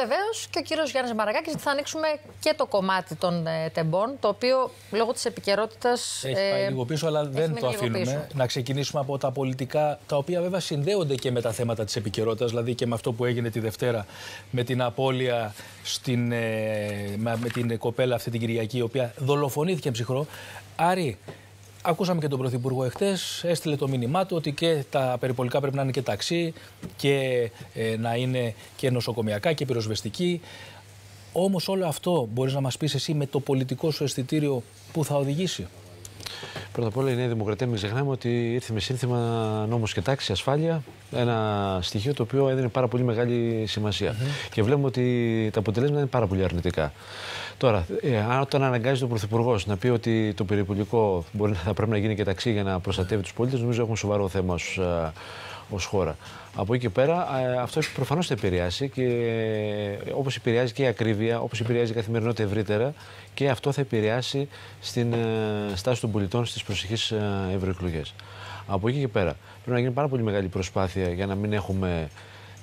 βεβαίως και ο κύριος Γιάννης Μαραγάκης, θα ανοίξουμε και το κομμάτι των τεμπών, το οποίο λόγω της επικαιρότητας. Έχει πάει λίγο πίσω, αλλά δεν το αφήνουμε. Να ξεκινήσουμε από τα πολιτικά, τα οποία βέβαια συνδέονται και με τα θέματα της επικαιρότητας, δηλαδή και με αυτό που έγινε τη Δευτέρα με την απώλεια με την κοπέλα αυτή την Κυριακή, η οποία δολοφονήθηκε ψυχρό. Άρη, ακούσαμε και τον Πρωθυπουργό εχθές, έστειλε το μήνυμά του ότι και τα περιπολικά πρέπει να είναι και ταξί και να είναι και νοσοκομιακά και πυροσβεστική. Όμως όλο αυτό μπορείς να μας πεις εσύ με το πολιτικό σου αισθητήριο που θα οδηγήσει? Πρώτα απ' όλα η Νέα Δημοκρατία, μην ξεχνάμε ότι ήρθε με σύνθημα νόμος και τάξη, ασφάλεια, ένα στοιχείο το οποίο έδινε πάρα πολύ μεγάλη σημασία. Και βλέπουμε ότι τα αποτελέσματα είναι πάρα πολύ αρνητικά. Τώρα, όταν αναγκάζει ο Πρωθυπουργός να πει ότι το περιπολικό θα πρέπει να γίνει και ταξί για να προστατεύει τους πολίτες, νομίζω έχουμε σοβαρό θέμα ως χώρα. Από εκεί και πέρα, αυτό προφανώς θα επηρεάσει και όπως επηρεάζει και η ακρίβεια, όπως επηρεάζει η καθημερινότητα ευρύτερα, και αυτό θα επηρεάσει στην στάση των πολιτών στις προσεχείς ευρωεκλογές. Από εκεί και πέρα, πρέπει να γίνει πάρα πολύ μεγάλη προσπάθεια για να μην έχουμε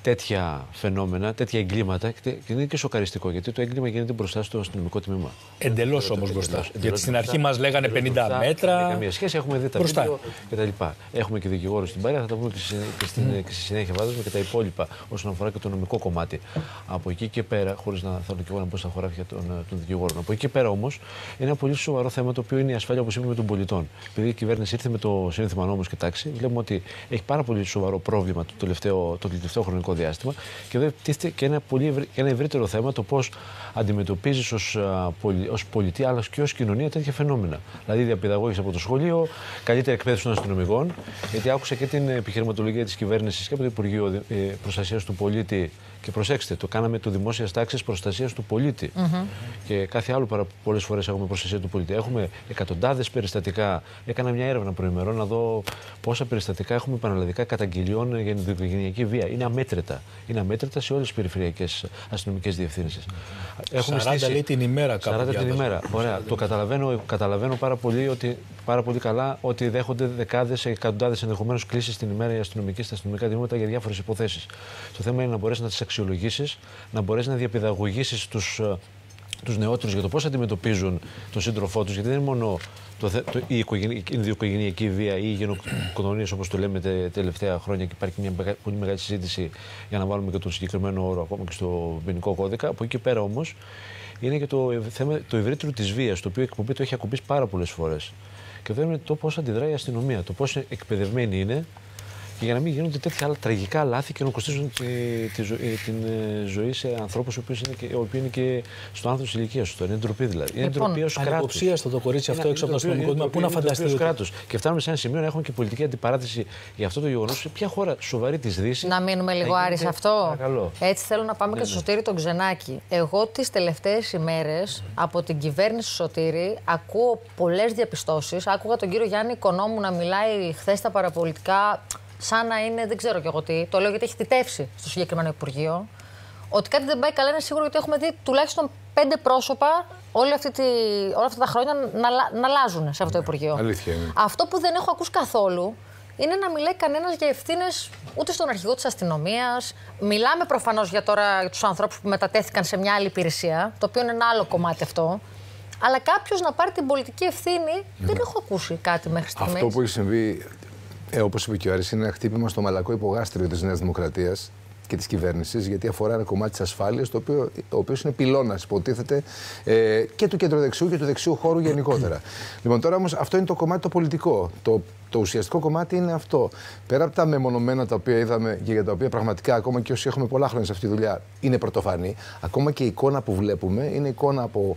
τέτοια φαινόμενα, τέτοια εγκλήματα. Και είναι και σοκαριστικό, γιατί το έγκλημα γίνεται μπροστά στο αστυνομικό τμήμα. Εντελώς όμως μπροστά. Γιατί στην αρχή μας λέγανε 50 μέτρα. Δεν έχει καμία σχέση, έχουμε δει τα βίντεο κτλ. Έχουμε και δικηγόρους στην παρέα, θα τα πούμε και στη συνέχεια, βάζουμε και τα υπόλοιπα όσον αφορά και το νομικό κομμάτι. Από εκεί και πέρα, χωρίς να θέλω και εγώ να πω στα χωράφια των δικηγόρων. Από εκεί και πέρα όμως, είναι ένα πολύ σοβαρό θέμα το οποίο είναι η ασφάλεια, όπως είπαμε, των πολιτών. Επειδή η κυβέρνηση ήρθε με το σύνθημα νόμος και τάξη, βλέπουμε ότι έχει πάρα πολύ σοβαρό πρόβλημα το τελευταίο χρονικό διάστημα, και εδώ τίθεται και ένα ευρύτερο θέμα, το πώς αντιμετωπίζεις ως πολιτή αλλά και ως κοινωνία τέτοια φαινόμενα. Δηλαδή διαπαιδαγώγηση από το σχολείο, καλύτερη εκπαίδευση των αστυνομικών, γιατί άκουσα και την επιχειρηματολογία της κυβέρνησης και από το Υπουργείο Προστασίας του Πολίτη. Και προσέξτε, το κάναμε το δημόσιας τάξης προστασίας του πολίτη. Και κάθε άλλο πολλές φορές έχουμε προστασία του πολίτη. Έχουμε εκατοντάδες περιστατικά. Έκανα μια έρευνα προημερών να δω πόσα περιστατικά έχουμε πανελλαδικά καταγγελιών για ενδοοικογενειακή βία. Είναι αμέτρητα. Είναι αμέτρητα σε όλες τις περιφερειακές αστυνομικές διευθύνσεις. 40 λέει την ημέρα κάπου. 40 την ημέρα. Ωραία. Το καταλαβαίνω πάρα πολύ καλά ότι δέχονται δεκάδες, εκατοντάδες ενδεχομένως κλήσεις την ημέρα οι αστυνομικοί στα αστυνομικά τμήματα για διάφορες υποθέσεις. Το θέμα είναι να μπορέσει να τις αξιολογήσεις, να μπορέσει να διαπαιδαγωγήσεις τους νεότερους για το πώς αντιμετωπίζουν τον σύντροφό τους, γιατί δεν είναι μόνο η ενδοοικογενειακή βία ή οι γενοκτονίες, όπως το λέμε τελευταία χρόνια, και υπάρχει μια πολύ μεγάλη συζήτηση για να βάλουμε και τον συγκεκριμένο όρο ακόμα και στο ποινικό κώδικα. Από εκεί και πέρα όμως είναι και το θέμα το ευρύτερο της βίας, το οποίο εκπομπή το έχει ακουμπήσει πάρα πολλές φορές. Και εδώ είναι το πώς αντιδράει η αστυνομία, το πώς εκπαιδευμένη είναι, και για να μην γίνονται τέτοια άλλα τραγικά λάθη και να κοστίζουν την ζωή σε ανθρώπους οι οποίοι είναι και στο άνθος της ηλικίας του. Είναι ντροπή δηλαδή. Είναι ντροπή ως κράτος. Ανυποψίαστο το κορίτσι αυτό έξω από το αστυνομικό τμήμα. Πού να φανταστεί. Και φτάνουμε σε ένα σημείο να έχουμε και πολιτική αντιπαράθεση για αυτό το γεγονός. Σε ποια χώρα σοβαρή της Δύσης. Να μείνουμε λίγο, Άρη, σε αυτό. Παρακαλώ. Έτσι θέλω να πάμε και στο Σωτήρη τον Ξενάκη. Εγώ τις τελευταίες ημέρες από την κυβέρνηση Σωτήρη ακούω πολλές διαπιστώσεις. Άκουγα τον κύριο Γιάννη Οικονόμου να μιλάει χθες στα παραπολιτικά, σαν να είναι, δεν ξέρω κι εγώ τι, το λέω γιατί έχει θητεύσει στο συγκεκριμένο Υπουργείο, ότι κάτι δεν πάει καλά. Είναι σίγουρο, γιατί έχουμε δει τουλάχιστον 5 πρόσωπα όλα αυτά τα χρόνια να αλλάζουν σε αυτό το Υπουργείο. Αλήθεια είναι. Αυτό που δεν έχω ακούσει καθόλου είναι να μιλάει κανένας για ευθύνες ούτε στον αρχηγό της αστυνομίας. Μιλάμε προφανώς για τους ανθρώπους που μετατέθηκαν σε μια άλλη υπηρεσία, το οποίο είναι ένα άλλο κομμάτι αυτό. Αλλά κάποιος να πάρει την πολιτική ευθύνη, δεν έχω ακούσει κάτι μέχρι στιγμής. Αυτό που έχει συμβεί, όπως είπε και ο Άρης, είναι ένα χτύπημα στο μαλακό υπογάστριο της Νέας Δημοκρατίας και της κυβέρνησης, γιατί αφορά ένα κομμάτι της ασφάλειας, το οποίο είναι πυλώνας, υποτίθεται, και του κεντροδεξιού και του δεξιού χώρου γενικότερα. Λοιπόν, τώρα όμως αυτό είναι το κομμάτι το πολιτικό. Το ουσιαστικό κομμάτι είναι αυτό. Πέρα από τα μεμονωμένα τα οποία είδαμε και για τα οποία πραγματικά ακόμα και όσοι έχουμε πολλά χρόνια σε αυτή τη δουλειά είναι πρωτοφανή, ακόμα και η εικόνα που βλέπουμε είναι εικόνα από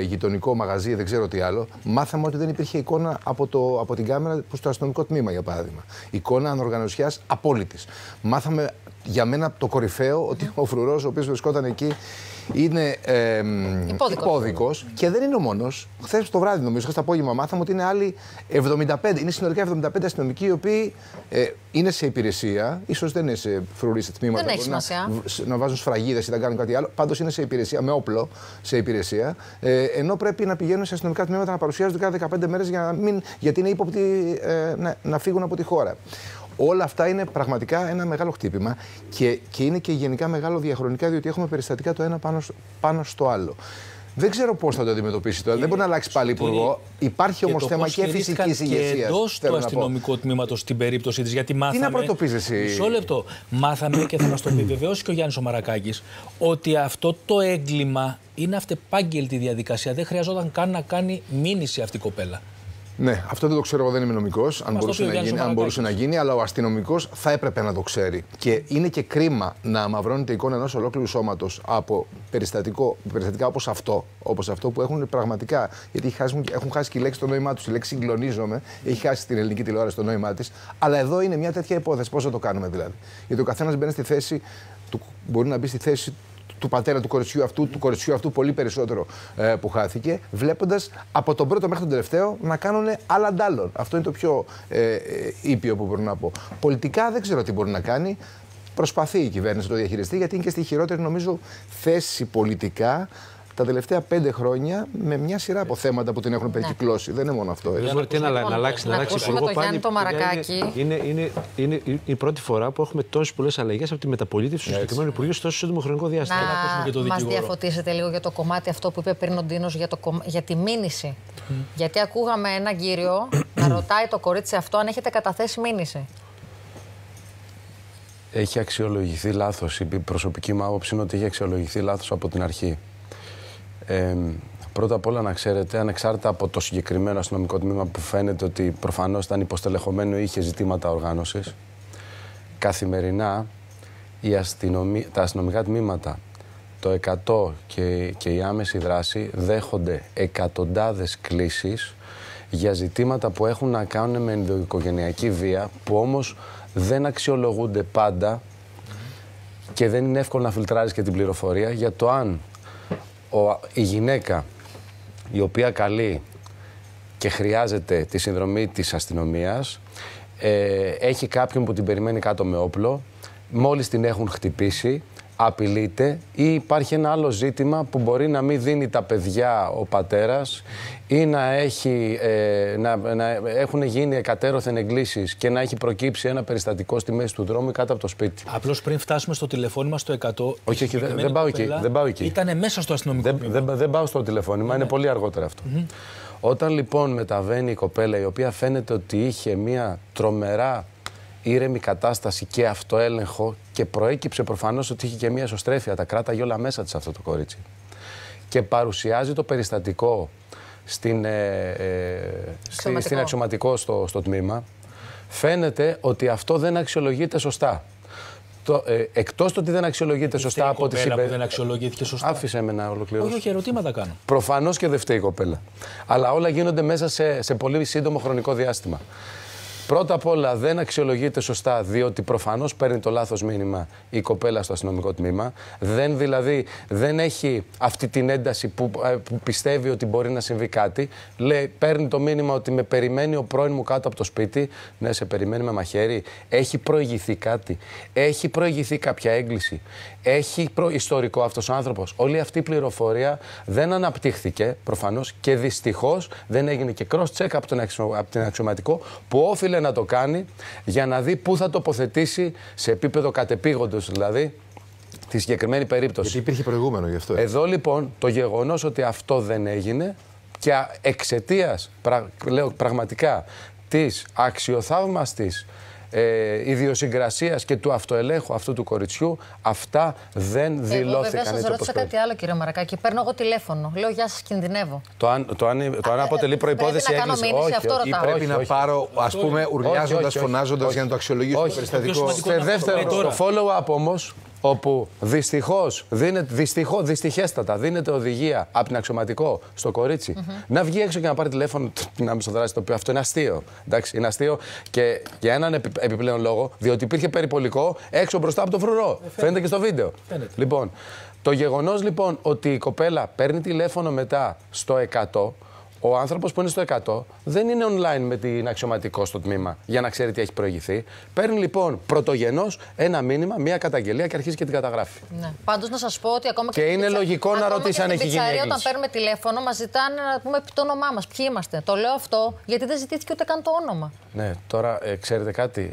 γειτονικό μαγαζί, δεν ξέρω τι άλλο. Μάθαμε ότι δεν υπήρχε εικόνα από την κάμερα στο αστυνομικό τμήμα, για παράδειγμα. Εικόνα ανοργανωσιάς απόλυτης. Μάθαμε, για μένα, το κορυφαίο, ότι ο φρουρός ο οποίος βρισκόταν εκεί είναι υπόδικος, και δεν είναι ο μόνος. Χθες το βράδυ, νομίζω, χθες το απόγευμα, μάθαμε ότι είναι άλλοι 75. Είναι συνολικά 75 αστυνομικοί, οι οποίοι είναι σε υπηρεσία. Ίσως δεν είναι σε φρουροί, σε τμήματα. Δεν έχει σημασία. Να βάζουν σφραγίδες ή να κάνουν κάτι άλλο. Πάντως είναι σε υπηρεσία, με όπλο σε υπηρεσία. Ενώ πρέπει να πηγαίνουν σε αστυνομικά τμήματα να παρουσιάζονται κάθε 15 μέρες γιατί είναι ύποπτοι να φύγουν από τη χώρα. Όλα αυτά είναι πραγματικά ένα μεγάλο χτύπημα και είναι και γενικά μεγάλο διαχρονικά, διότι έχουμε περιστατικά το ένα πάνω στο άλλο. Δεν ξέρω πώς θα το αντιμετωπίσει τώρα. Δεν μπορεί να αλλάξει πάλι υπουργό. Υπάρχει όμως θέμα και φυσικής ηγεσίας. Και εντός του αστυνομικού τμήματος στην περίπτωση της. Γιατί μάθαμε. Τι να πρωτοπείς εσύ. Μισό λεπτό. Μάθαμε και θα μας το επιβεβαιώσει και ο Γιάννης ο Μαρακάκης ότι αυτό το έγκλημα είναι αυτεπάγγελτη διαδικασία. Δεν χρειαζόταν καν να κάνει μήνυση αυτή η κοπέλα. Ναι, αυτό δεν το ξέρω, εγώ δεν είμαι νομικός, αν μπορούσε να γίνει, αλλά ο αστυνομικός θα έπρεπε να το ξέρει. Και είναι και κρίμα να αμαυρώνεται η εικόνα ενός ολόκληρου σώματος από περιστατικά όπως αυτό που έχουν πραγματικά. Γιατί έχουν χάσει και η λέξη το νόημά τους. Η λέξη συγκλονίζομαι έχει χάσει στην ελληνική τηλεόραση το νόημά της. Αλλά εδώ είναι μια τέτοια υπόθεση. Πώς θα το κάνουμε δηλαδή. Γιατί ο καθένας μπαίνει στη θέση, μπορεί να μπει στη θέση του πατέρα του κοριτσιού αυτού πολύ περισσότερο που χάθηκε, βλέποντας από τον πρώτο μέχρι τον τελευταίο να κάνουν άλλα αντάλλων. Αυτό είναι το πιο ήπιο που μπορώ να πω. Πολιτικά δεν ξέρω τι μπορεί να κάνει. Προσπαθεί η κυβέρνηση να το διαχειριστεί, γιατί είναι και στη χειρότερη, νομίζω, θέση πολιτικά τα τελευταία 5 χρόνια με μια σειρά από θέματα που την έχουν περικυκλώσει. Δεν είναι μόνο αυτό. Να αλλάξει υπουργό πάλι. Είναι η πρώτη φορά που έχουμε τόσες πολλές αλλαγές από τη μεταπολίτευση του συγκεκριμένου Υπουργείου σε τόσο σύντομο χρονικό διάστημα. Να μας διαφωτίσετε λίγο για το κομμάτι αυτό που είπε πριν ο Ντίνος για τη μήνυση. Γιατί ακούγαμε έναν κύριο να ρωτάει το κορίτσι αυτό αν έχετε καταθέσει μήνυση. Έχει αξιολογηθεί λάθος. Η προσωπική μου άποψη είναι ότι έχει αξιολογηθεί λάθος από την αρχή. Πρώτα απ' όλα να ξέρετε, ανεξάρτητα από το συγκεκριμένο αστυνομικό τμήμα που φαίνεται ότι προφανώς ήταν υποστελεχωμένο ή είχε ζητήματα οργάνωσης, καθημερινά τα αστυνομικά τμήματα, το 100 και η άμεση δράση δέχονται εκατοντάδες κλήσεις για ζητήματα που έχουν να κάνουν με ενδοοικογενειακή βία, που όμως δεν αξιολογούνται πάντα και δεν είναι εύκολο να φιλτράρεις και την πληροφορία για το αν η γυναίκα η οποία καλεί και χρειάζεται τη συνδρομή της αστυνομίας έχει κάποιον που την περιμένει κάτω με όπλο, μόλις την έχουν χτυπήσει, απειλείται, ή υπάρχει ένα άλλο ζήτημα που μπορεί να μην δίνει τα παιδιά ο πατέρας ή να έχουν γίνει εκατέρωθεν εγκλήσεις και να έχει προκύψει ένα περιστατικό στη μέση του δρόμου κάτω από το σπίτι. Απλώς πριν φτάσουμε στο τηλεφώνημα στο 100. Όχι, δεν πάω εκεί. Ήταν μέσα στο αστυνομικό. Δεν πάω στο τηλεφώνημα, είναι πολύ αργότερα αυτό. Όταν λοιπόν μεταβαίνει η κοπέλα, η οποία φαίνεται ότι είχε μια τρομερά ήρεμη κατάσταση και αυτοέλεγχο, και προέκυψε προφανώς ότι είχε και μια εσωστρέφεια, τα κράταγε όλα μέσα της αυτό το κορίτσι, και παρουσιάζει το περιστατικό στην αξιωματικό στο τμήμα, φαίνεται ότι αυτό δεν αξιολογείται σωστά. Εκτός το ότι δεν αξιολογείται σωστά από τη κοπέλα που δεν αξιολογήθηκε σωστά. Άφησε με να ολοκληρώσω. Όχι, ερωτήματα κάνω. Προφανώς και δεν φταίει η κοπέλα. Αλλά όλα γίνονται μέσα σε πολύ σύντομο χρονικό διάστημα. Πρώτα απ' όλα δεν αξιολογείται σωστά, διότι προφανώς παίρνει το λάθος μήνυμα η κοπέλα στο αστυνομικό τμήμα. Δεν έχει αυτή την ένταση που πιστεύει ότι μπορεί να συμβεί κάτι. Παίρνει το μήνυμα ότι με περιμένει ο πρώην μου κάτω από το σπίτι. Ναι, σε περιμένει με μαχαίρι. Έχει προηγηθεί κάτι. Έχει προηγηθεί κάποια έγκληση. Έχει ιστορικό αυτός ο άνθρωπος. Όλη αυτή η πληροφορία δεν αναπτύχθηκε προφανώς και δυστυχώς δεν έγινε και cross-check από την αξιωματικό, που όφιλε να το κάνει για να δει πού θα τοποθετήσει σε επίπεδο κατεπήγοντος, δηλαδή τη συγκεκριμένη περίπτωση. Γιατί υπήρχε προηγούμενο γι' αυτό. Εδώ λοιπόν το γεγονός ότι αυτό δεν έγινε και εξαιτίας πραγματικά της αξιοθαύμαστης ιδιοσυγκρασίας και του αυτοελέγχου αυτού του κοριτσιού, αυτά δεν δηλώθηκαν. Βέβαια, σας ρώτησα κάτι άλλο, κύριε Μαρακάκη. Παίρνω εγώ τηλέφωνο. Λέω, γεια σας, κινδυνεύω. Το αν αποτελεί προϋπόθεση έγκληση. Όχι, πρέπει να πάρω, ας πούμε, ουρλιάζοντας, φωνάζοντας για να το αξιολογήσω το περιστατικό. Σε δεύτερο follow-up όμως, όπου δυστυχέστατα δίνεται οδηγία από την αξιωματικό στο κορίτσι να βγει έξω και να πάρει τηλέφωνο την άμεσο δράση, το οποίο αυτό είναι αστείο. Εντάξει, είναι αστείο και για έναν επιπλέον λόγο, διότι υπήρχε περιπολικό έξω μπροστά από το φρουρό. Φαίνεται και στο βίντεο. Λοιπόν, το γεγονός λοιπόν ότι η κοπέλα παίρνει τηλέφωνο μετά στο 100, ο άνθρωπος που είναι στο 100 δεν είναι online με την αξιωματικό στο τμήμα για να ξέρει τι έχει προηγηθεί. Παίρνει λοιπόν πρωτογενώς ένα μήνυμα, μία καταγγελία και αρχίζει και την καταγράφει. Ναι. Πάντως να σας πω ότι ακόμα και είναι λογικό να ρωτήσει αν έχει γίνει έγκληση. Όταν παίρνουμε τηλέφωνο, μας ζητάνε να πούμε το όνομά μας. Ποιοι είμαστε. Το λέω αυτό γιατί δεν ζητήθηκε ούτε καν το όνομα. Ναι, τώρα ξέρετε κάτι.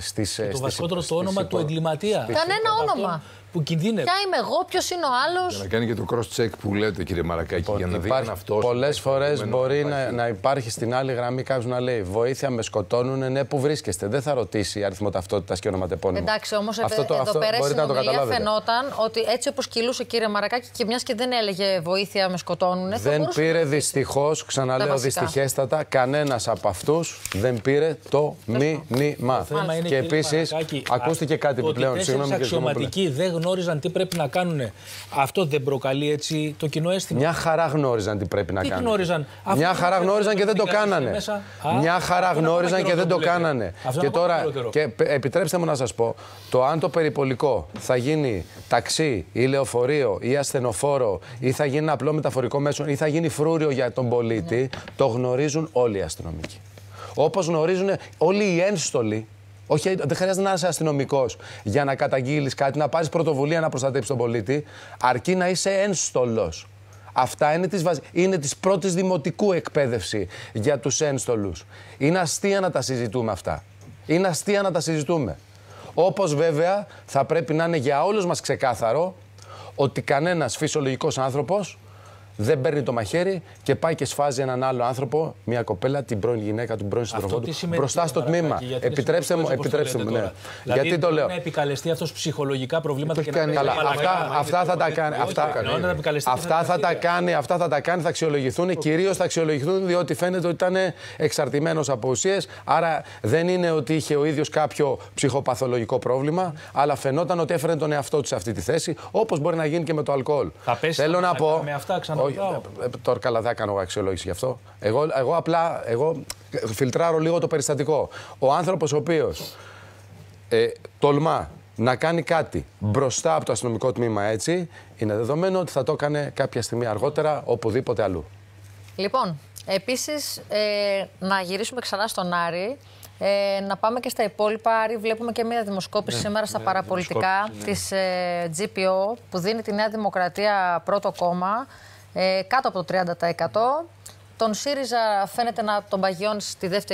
Το βασικότερο το όνομα του εγκληματία. Κανένα όνομα. Που κινδύνευε. Ποια είμαι εγώ, ποιος είναι ο άλλος. Για να κάνει και το cross-check που λέτε, κύριε Μαρακάκη, για να δει αν αυτός. Πολλές φορές μπορεί να υπάρχει στην άλλη γραμμή κάποιος να λέει βοήθεια, με σκοτώνουν, ναι, που βρίσκεστε. Δεν θα ρωτήσει αριθμό ταυτότητας και ονοματεπώνυμο. Εντάξει, όμως εδώ πέρα στην ομιλία φαινόταν ότι έτσι όπως κυλούσε, κύριε Μαρακάκη, και μιας και δεν έλεγε βοήθεια, με σκοτώνουν. Δεν πήρε δυστυχώς, ξαναλέω δυστυχέστατα, κανένας από αυτούς δεν πήρε το μήνυμα. Και επίσης ακούστηκε κάτι επιπλέον. Αξιωματικοί δεν γνώριζαν τι πρέπει να κάνουν. Αυτό δεν προκαλεί έτσι το κοινό αίσθημα. Μια χαρά γνώριζαν τι πρέπει να κάνουν. Γνώριζαν. Μια χαρά γνώριζαν και δεν το κάνανε. Μια χαρά γνώριζαν και δεν το κάνανε. Και τώρα, και επιτρέψτε μου να σας πω, το αν το περιπολικό θα γίνει ταξί ή λεωφορείο ή ασθενοφόρο ή θα γίνει ένα απλό μεταφορικό μέσο ή θα γίνει φρούριο για τον πολίτη, το γνωρίζουν όλοι οι αστυνομικοί. Όπως γνωρίζουν όλοι οι ένστολοι. Όχι, δεν χρειάζεται να είσαι αστυνομικός για να καταγγείλεις κάτι, να πάρεις πρωτοβουλία να προστατέψεις τον πολίτη, αρκεί να είσαι ένστολος. Αυτά είναι της πρώτης δημοτικού εκπαίδευση για τους ένστολους. Είναι αστεία να τα συζητούμε αυτά. Είναι αστεία να τα συζητούμε. Όπως βέβαια θα πρέπει να είναι για όλους μας ξεκάθαρο ότι κανένας φυσιολογικός άνθρωπος δεν παίρνει το μαχαίρι και πάει και σφάζει έναν άλλο άνθρωπο, μια κοπέλα, την πρώην γυναίκα του, πρώην σύντροφό του, μπροστά στο τμήμα. Επιτρέψτε μου, ναι. Γιατί το λέω. Να επικαλεστεί αυτός ψυχολογικά προβλήματα και να κάνει. Καλά, αυτά θα τα κάνει. Αυτά θα τα κάνει, θα αξιολογηθούν. Κυρίως θα αξιολογηθούν διότι φαίνεται ότι ήταν εξαρτημένος από ουσίες. Άρα δεν είναι ότι είχε ο ίδιος κάποιο ψυχοπαθολογικό πρόβλημα, αλλά φαινόταν ότι έφερε τον εαυτό του σε αυτή τη θέση, όπως μπορεί να γίνει και με το αλκοόλ. Θέλω να πω. Τώρα καλά, δεν κάνω αξιολόγηση γι' αυτό. Εγώ απλά φιλτράρω λίγο το περιστατικό. Ο άνθρωπος ο οποίος τολμά να κάνει κάτι μπροστά από το αστυνομικό τμήμα έτσι, είναι δεδομένο ότι θα το έκανε κάποια στιγμή αργότερα οπουδήποτε αλλού. Λοιπόν, επίσης να γυρίσουμε ξανά στον Άρη. Να πάμε και στα υπόλοιπα. Άρη, βλέπουμε και μια δημοσκόπηση σήμερα στα παραπολιτικά της GPO που δίνει τη Νέα Δημοκρατία πρώτο κόμμα. Κάτω από το 30%. Τον ΣΥΡΙΖΑ φαίνεται να τον παγιώνει στη δεύτερη